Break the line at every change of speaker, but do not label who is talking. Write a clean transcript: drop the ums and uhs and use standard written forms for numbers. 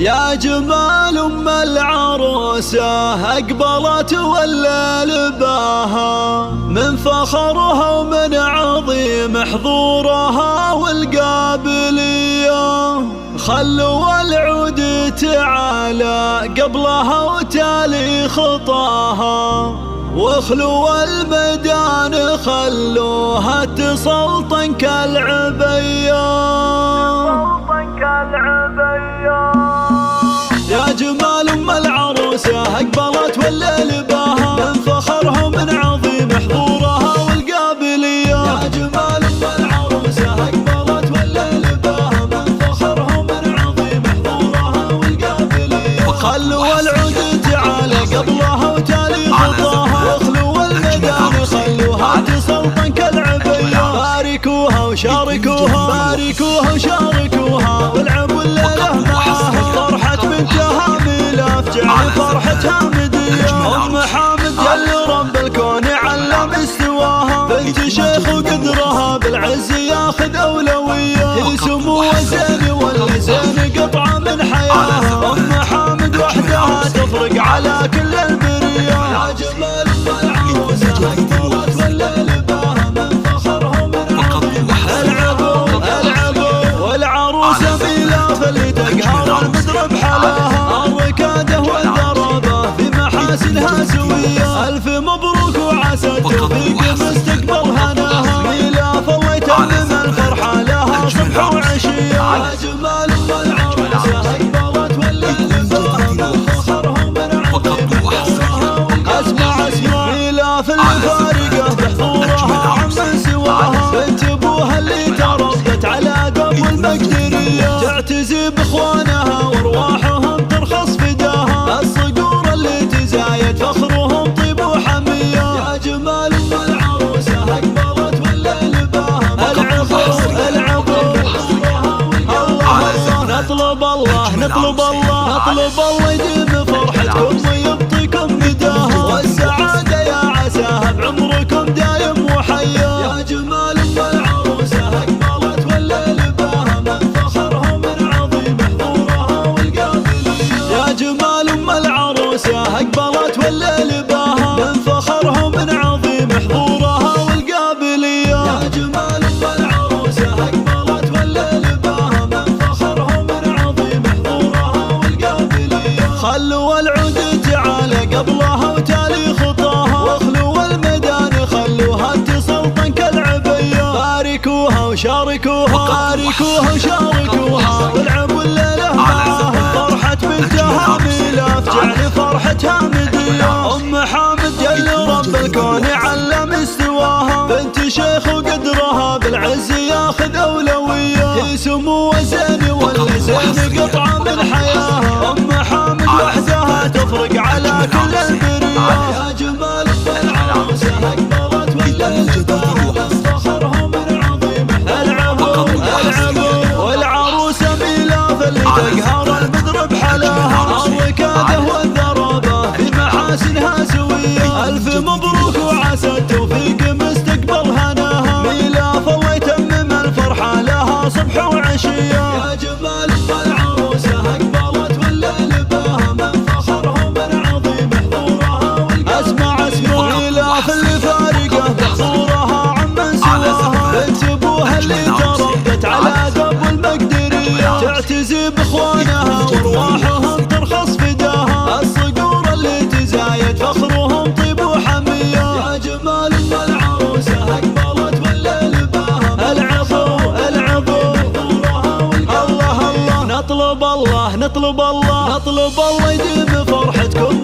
يا جمال أم العروسة أقبلت والليل باها، من فخرها ومن عظيم حضورها والقابلية. خلوا العود تعالى قبلها وتالي خطاها، واخلوا الميدان خلوها تسلطن كالعبية. يا جمال أم العروسة أقبلت والليل باها، من فخرها ومن عظيم حضورها والقابلية. يا جمال أم العروسة أقبلت والليل باها، من فخرها ومن عظيم حضورها والقابلية. خلوا العود تعالى قبلها وتالي خطاها، واخلوا الميدان خلوها تسلطن كالعبية. باركوها وشاركوها، باركوها وشاركوها، والعبوا الليلة معاها. فرحة بنتها ميلاف جعل فرحتها مدية. أم حامد يل رب الكون علم استواها، بنت شيخ وقدرها بالعز ياخذ أولوية. هي سمو زين ولا زين قطعة من حياها، أم حامد وحدها تفرق على كل البرية. يا جمال أم العروسة أقبلت والليل باها، من فخرها ومن عظيم. العبوا العبوا والعروسة ميلاف اللي تقهر المدرب حلاها، الركادة والضربة في محاسنها سوية. ألف مبروك وعسى التوفيق مستقبل هناها، ميلاف الله يتمم الفرحة لها صبح وعشية. يا جمال أم العروسة أقبلت والليل باها، من فخرها ومن عظيم حضورها والقابلية. اسمع ميلاف اللي فارقة بحضورها عمن سواها، بنت ابوها اللي تربت على قبو المقدرية. تعتزي باخوانها وارواحهم ترخص فداها، الصقور اللي تزايد فخرهم طيب وحمية. يا جمال أم العروسة أقبلت والليل باها، العبوا العبوا الله. نطلب الله نطلب الله نطلب الله يديم فرحتكم ويبطيكم نداها، والسعادة يا عساها بعمركم دايم وحيا. يا جمال أم العروسة أقبلت والليل باها، من فخرها ومن عظيم حضورها والقابلية. يا جمال أم العروسة أقبلت والليل باها، من فخرها ومن عظيم حضورها والقابلية. يا جمال أم العروسة أقبلت والليل باها، من فخرها ومن عظيم حضورها والقابلية. خلوا العود تعالى قبلها وتالي خطاها، واخلوا الميدان خلوها تسلطن كالعبية. باركوها وشاركوها، باركوها وشاركوها، والعبوا الليلة معاها. فرحة بنتها ميلاف جعل فرحتها مدية. أم حامد يل رب الكون علم استواها، بنت شيخ وقدرها بالعز ياخذ أولوية. هي سمو زين ولا زين قطعة من حياها، أم حامد وحدها تفرق على كل البرية. يا جمال أم العروسة أقبلت والليل باها، من فخرها ومن عظيم العبوا العبوا والعروسة ميلاف اللي تقهر المدرب حلاها، الركادة والضربة في محاسنها سوية. ألف مبروك وعسى التوفيق مستقبل هناها، ميلاف الله يتمم الفرحة لها صبح وعشية. يا جمال أم العروسة أقبلت والليل باها، من فخرها ومن عظيم حضورها والقابلية. اسمع ميلاف اللي فارقة بحضورها عمن سواها، بنت ابوها اللي تربت على قبو المقدرية. تعتزي باخوانها وارواحهم ترخص فداها، الصقور اللي تزايد فخرهم طيب وحمية. يا جمال أم العروسة أقبلت والليل باها، العبوا العبوا الله الله. نطلب الله نطلب الله نطلب الله يديم فرحتكم